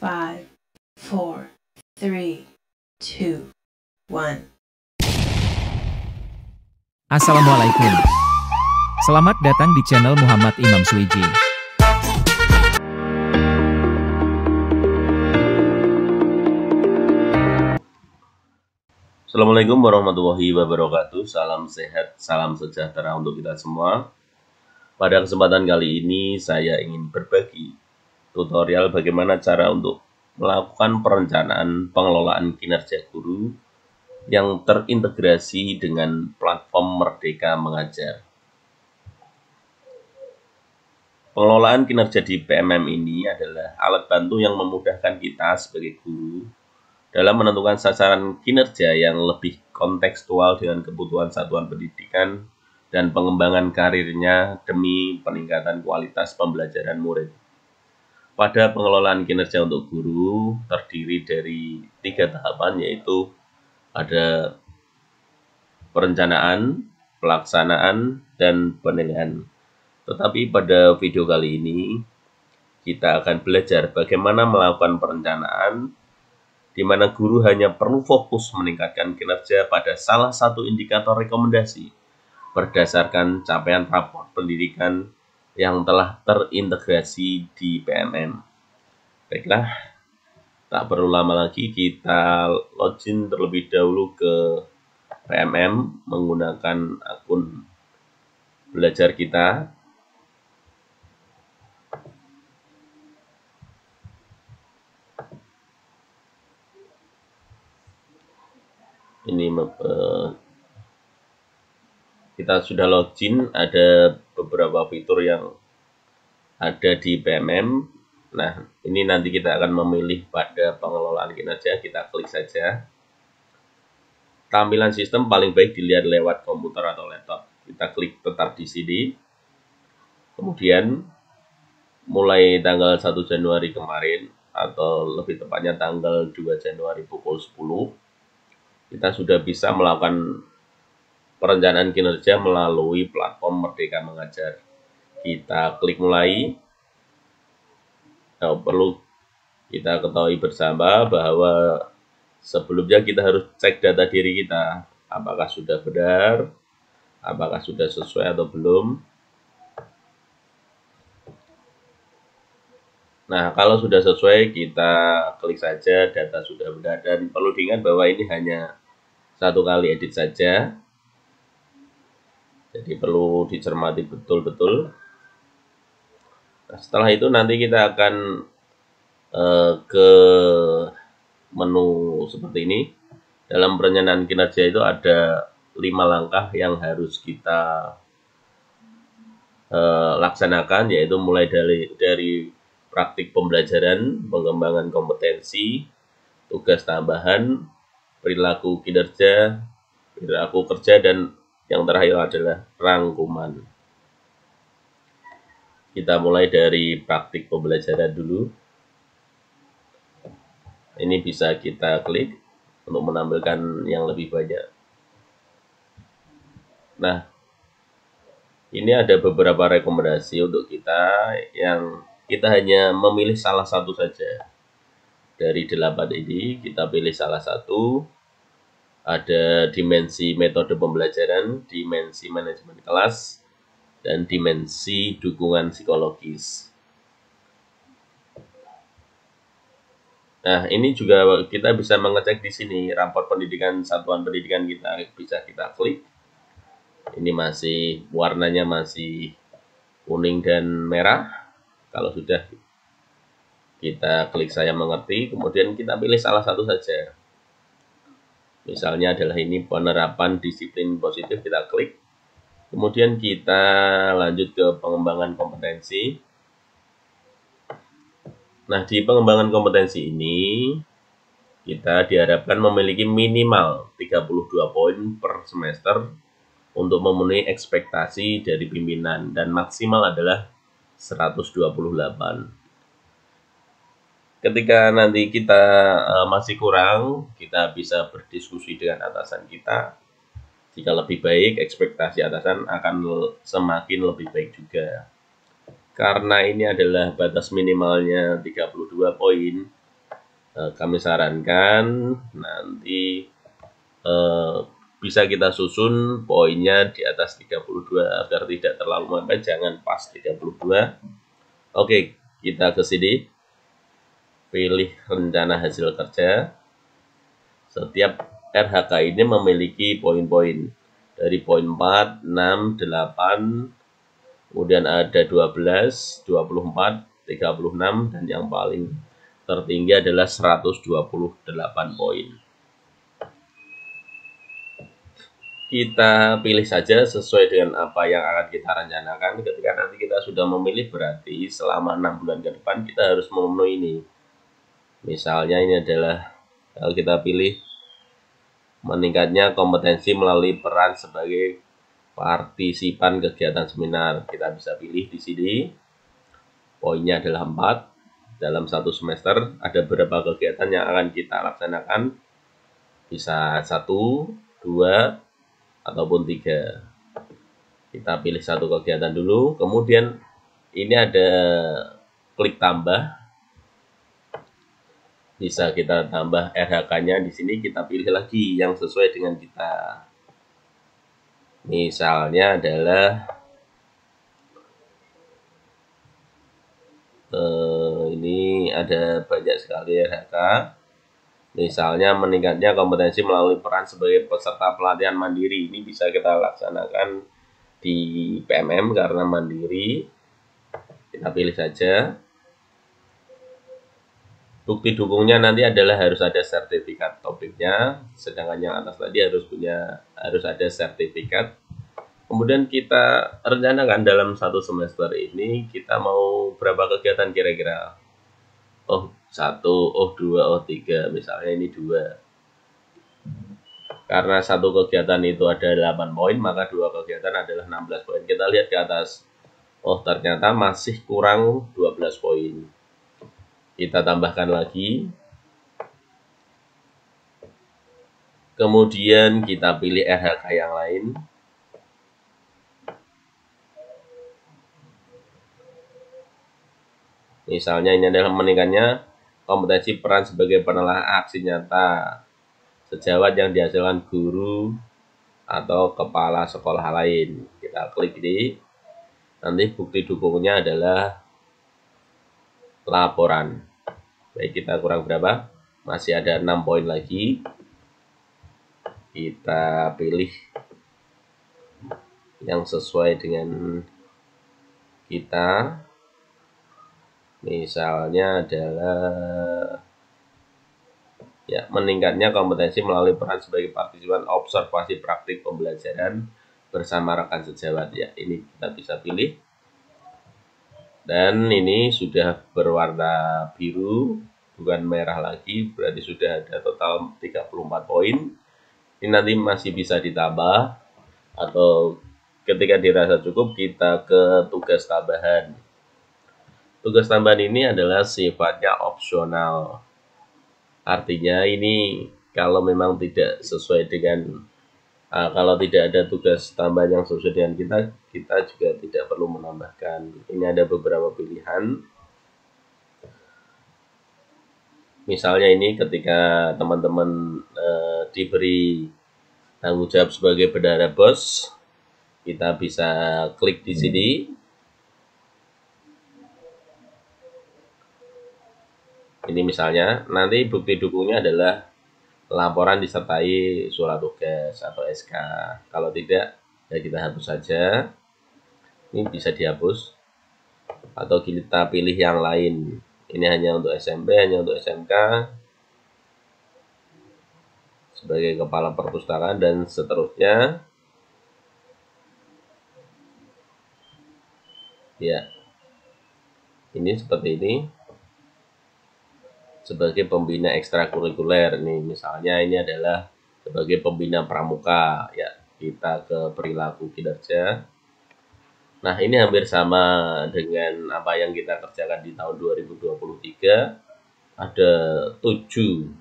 5, 4, 3, 2, 1. Assalamualaikum. Selamat datang di channel Muhammad Imam Suwiji. Assalamualaikum warahmatullahi wabarakatuh. Salam sehat, salam sejahtera untuk kita semua. Pada kesempatan kali ini saya ingin berbagi tutorial bagaimana cara untuk melakukan perencanaan pengelolaan kinerja guru yang terintegrasi dengan platform Merdeka Mengajar. Pengelolaan kinerja di PMM ini adalah alat bantu yang memudahkan kita sebagai guru dalam menentukan sasaran kinerja yang lebih kontekstual dengan kebutuhan satuan pendidikan dan pengembangan karirnya demi peningkatan kualitas pembelajaran murid. Pada pengelolaan kinerja untuk guru terdiri dari 3 tahapan, yaitu ada perencanaan, pelaksanaan, dan penilaian. Tetapi pada video kali ini kita akan belajar bagaimana melakukan perencanaan, di mana guru hanya perlu fokus meningkatkan kinerja pada salah satu indikator rekomendasi berdasarkan capaian rapor pendidikan yang telah terintegrasi di PMM. Baiklah, tak perlu lama lagi, kita login terlebih dahulu ke PMM menggunakan akun belajar kita. Ini kita sudah login, ada beberapa fitur yang ada di PMM. Nah, ini nanti kita akan memilih pada pengelolaan kinerja, kita klik saja. Tampilan sistem paling baik dilihat lewat komputer atau laptop. Kita klik tetap di sini. Kemudian mulai tanggal 1 Januari kemarin, atau lebih tepatnya tanggal 2 Januari pukul 10, kita sudah bisa melakukan perencanaan kinerja melalui platform Merdeka Mengajar. Kita klik mulai. Nah, perlu kita ketahui bersama bahwa sebelumnya kita harus cek data diri kita, apakah sudah benar, apakah sudah sesuai atau belum. Nah, kalau sudah sesuai, kita klik saja data sudah benar, dan perlu diingat bahwa ini hanya satu kali edit saja, jadi perlu dicermati betul-betul. Nah, setelah itu nanti kita akan ke menu seperti ini. Dalam perencanaan kinerja itu ada 5 langkah yang harus kita laksanakan, yaitu mulai dari praktik pembelajaran, pengembangan kompetensi, tugas tambahan, perilaku kinerja, perilaku kerja, dan yang terakhir adalah rangkuman. Kita mulai dari praktik pembelajaran dulu. Ini bisa kita klik untuk menampilkan yang lebih banyak. Nah, ini ada beberapa rekomendasi untuk kita, yang kita hanya memilih salah satu saja. Dari 8 ini, kita pilih salah satu. Ada dimensi metode pembelajaran, dimensi manajemen kelas, dan dimensi dukungan psikologis. Nah, ini juga kita bisa mengecek di sini rapor pendidikan satuan pendidikan kita, bisa kita klik. Ini masih warnanya masih kuning dan merah. Kalau sudah, kita klik saya mengerti, kemudian kita pilih salah satu saja. Misalnya adalah ini penerapan disiplin positif, kita klik. Kemudian kita lanjut ke pengembangan kompetensi. Nah, di pengembangan kompetensi ini kita diharapkan memiliki minimal 32 poin per semester untuk memenuhi ekspektasi dari pimpinan, dan maksimal adalah 128. Ketika nanti kita masih kurang, kita bisa berdiskusi dengan atasan kita. Jika lebih baik, ekspektasi atasan akan semakin lebih baik juga. Karena ini adalah batas minimalnya 32 poin, Kami sarankan nanti bisa kita susun poinnya di atas 32 agar tidak terlalu mepet, jangan pas 32. Oke, kita ke sini. Pilih rencana hasil kerja. Setiap RHK ini memiliki poin-poin. Dari poin 4, 6, 8, kemudian ada 12, 24, 36, dan yang paling tertinggi adalah 128 poin. Kita pilih saja sesuai dengan apa yang akan kita rencanakan. Ketika nanti kita sudah memilih, berarti selama 6 bulan ke depan kita harus memenuhi ini. Misalnya ini adalah, kalau kita pilih meningkatnya kompetensi melalui peran sebagai partisipan kegiatan seminar. Kita bisa pilih di sini. Poinnya adalah 4. Dalam satu semester ada beberapa kegiatan yang akan kita laksanakan. Bisa 1, 2, ataupun 3. Kita pilih satu kegiatan dulu, kemudian ini ada klik tambah. Bisa kita tambah RHK-nya di sini, kita pilih lagi yang sesuai dengan kita. Misalnya adalah ini ada banyak sekali RHK. Misalnya meningkatnya kompetensi melalui peran sebagai peserta pelatihan mandiri. Ini bisa kita laksanakan di PMM karena mandiri. Kita pilih saja. Bukti dukungnya nanti adalah harus ada sertifikat topiknya. Sedangkan yang atas tadi harus ada sertifikat. Kemudian kita rencanakan dalam satu semester ini kita mau berapa kegiatan kira-kira. Oh 1, oh 2, oh 3, misalnya ini 2. Karena satu kegiatan itu ada 8 poin, maka 2 kegiatan adalah 16 poin. Kita lihat ke atas. Oh ternyata masih kurang 12 poin. Kita tambahkan lagi. Kemudian kita pilih RHK yang lain. Misalnya ini adalah meningkatnya kompetensi peran sebagai penelah aksi nyata sejawat yang dihasilkan guru atau kepala sekolah lain. Kita klik ini. Nanti bukti dukungnya adalah laporan. Baik, kita kurang berapa? Masih ada 6 poin lagi. Kita pilih yang sesuai dengan kita. Misalnya adalah ya, meningkatnya kompetensi melalui peran sebagai partisipan observasi praktik pembelajaran bersama rekan sejawat. Ya, ini kita bisa pilih. Dan ini sudah berwarna biru, bukan merah lagi, berarti sudah ada total 34 poin. Ini nanti masih bisa ditambah, atau ketika dirasa cukup kita ke tugas tambahan. Tugas tambahan ini adalah sifatnya opsional. Artinya ini kalau memang tidak sesuai dengan, kalau tidak ada tugas tambahan yang sesuai dengan kita juga tidak perlu menambahkan. Ini ada beberapa pilihan. Misalnya ini ketika teman-teman diberi tanggung jawab sebagai bendahara BOS, kita bisa klik di sini. Ini misalnya, nanti bukti dukungnya adalah laporan disertai surat tugas atau SK. Kalau tidak, ya kita hapus saja. Ini bisa dihapus. Atau kita pilih yang lain. Ini hanya untuk SMP, hanya untuk SMK. Sebagai kepala perpustakaan dan seterusnya. Ya. Ini seperti ini. Sebagai pembina ekstrakurikuler nih, misalnya ini adalah sebagai pembina pramuka, ya kita ke perilaku kinerja. Nah ini hampir sama dengan apa yang kita kerjakan di tahun 2023. Ada 7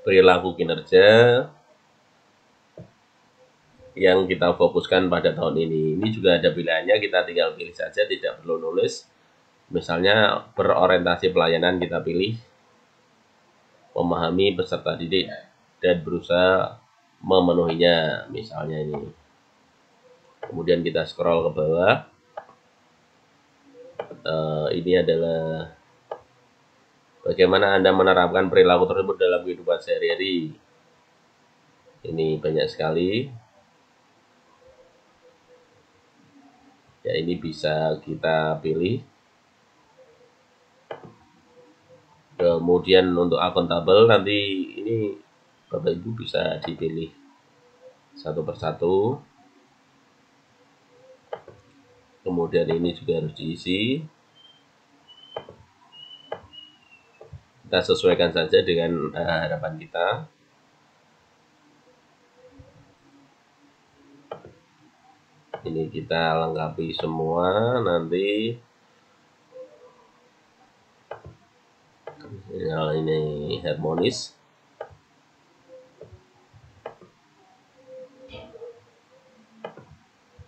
perilaku kinerja yang kita fokuskan pada tahun ini. Ini juga ada pilihannya, kita tinggal pilih saja, tidak perlu nulis. Misalnya berorientasi pelayanan kita pilih. memahami peserta didik dan berusaha memenuhinya, misalnya ini. Kemudian kita scroll ke bawah. Ini adalah bagaimana Anda menerapkan perilaku tersebut dalam kehidupan sehari-hari. Ini banyak sekali. Ya, ini bisa kita pilih. Kemudian untuk akuntabel nanti ini Bapak Ibu bisa dipilih satu persatu. Kemudian ini juga harus diisi. Kita sesuaikan saja dengan harapan kita. Ini kita lengkapi semua nanti. Ini harmonis.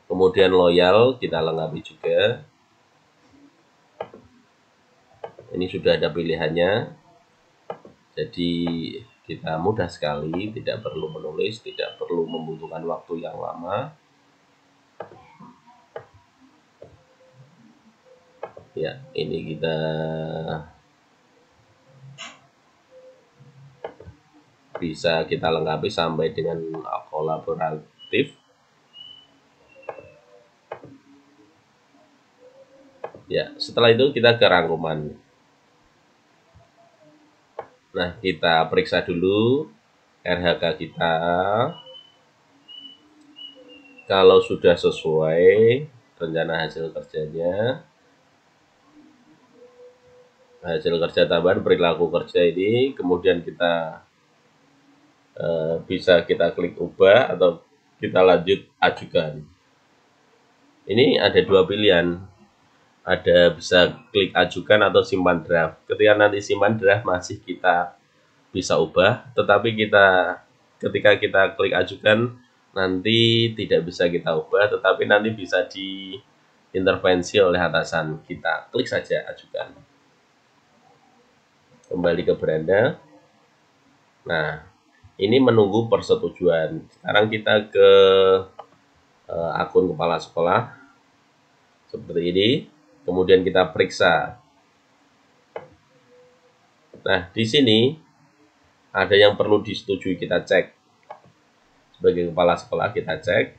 Kemudian loyal kita lengkapi juga. Ini sudah ada pilihannya. Jadi kita mudah sekali, tidak perlu menulis, tidak perlu membutuhkan waktu yang lama. Ya, ini kita bisa kita lengkapi sampai dengan kolaboratif. Ya, setelah itu kita ke rangkuman. Nah, kita periksa dulu RHK kita. Kalau sudah sesuai rencana hasil kerjanya, hasil kerja tambahan perilaku kerja ini, kemudian kita bisa kita klik ubah atau kita lanjut ajukan. Ini ada dua pilihan. Ada bisa klik ajukan atau simpan draft. Ketika nanti simpan draft masih kita bisa ubah, tetapi ketika kita klik ajukan nanti tidak bisa kita ubah, tetapi nanti bisa diintervensi oleh atasan. Kita klik saja ajukan. Kembali ke beranda. Nah, ini menunggu persetujuan. Sekarang kita ke akun kepala sekolah seperti ini. Kemudian kita periksa. Nah, di sini ada yang perlu disetujui, kita cek. Sebagai kepala sekolah kita cek.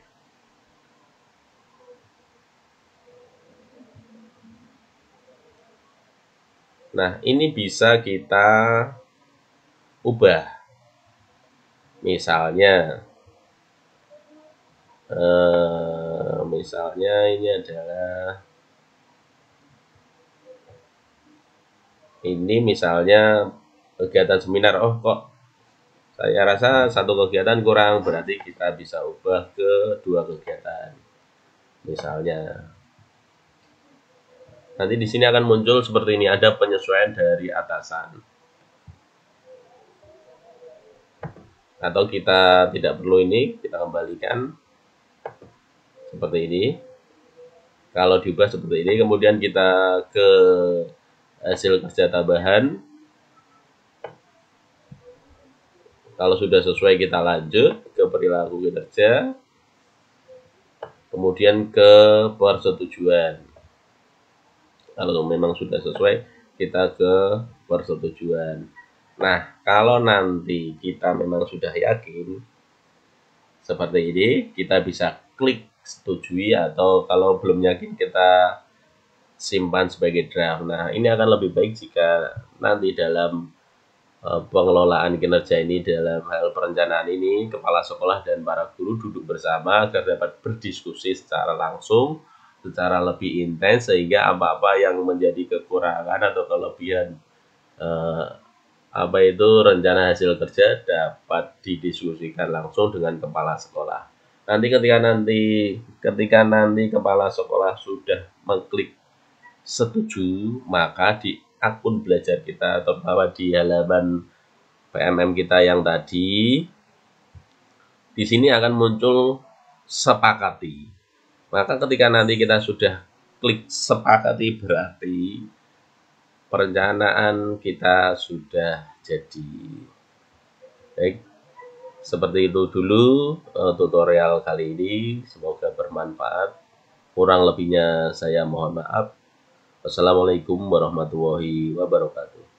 Nah, ini bisa kita ubah. Misalnya ini adalah ini misalnya kegiatan seminar. Oh, kok saya rasa satu kegiatan kurang, berarti kita bisa ubah ke 2 kegiatan. Misalnya. Nanti di sini akan muncul seperti ini, ada penyesuaian dari atasan. Atau kita tidak perlu ini, kita kembalikan seperti ini. Kalau diubah seperti ini, kemudian kita ke hasil kerja tambahan. Kalau sudah sesuai kita lanjut ke perilaku kinerja. Kemudian ke persetujuan. Kalau memang sudah sesuai, kita ke persetujuan. Nah, kalau nanti kita memang sudah yakin seperti ini, kita bisa klik setujui, atau kalau belum yakin kita simpan sebagai draft. Nah, ini akan lebih baik jika nanti dalam pengelolaan kinerja ini, dalam hal perencanaan ini, kepala sekolah dan para guru duduk bersama agar dapat berdiskusi secara langsung, secara lebih intens, sehingga apa-apa yang menjadi kekurangan atau kelebihan rencana hasil kerja dapat didiskusikan langsung dengan kepala sekolah. Nanti ketika nanti kepala sekolah sudah mengklik setuju, maka di akun belajar kita atau bahwa di halaman PMM kita yang tadi, di sini akan muncul sepakati. Maka ketika nanti kita sudah klik sepakati, berarti perencanaan kita sudah jadi. Baik, seperti itu dulu tutorial kali ini, semoga bermanfaat. Kurang lebihnya saya mohon maaf. Wassalamualaikum warahmatullahi wabarakatuh.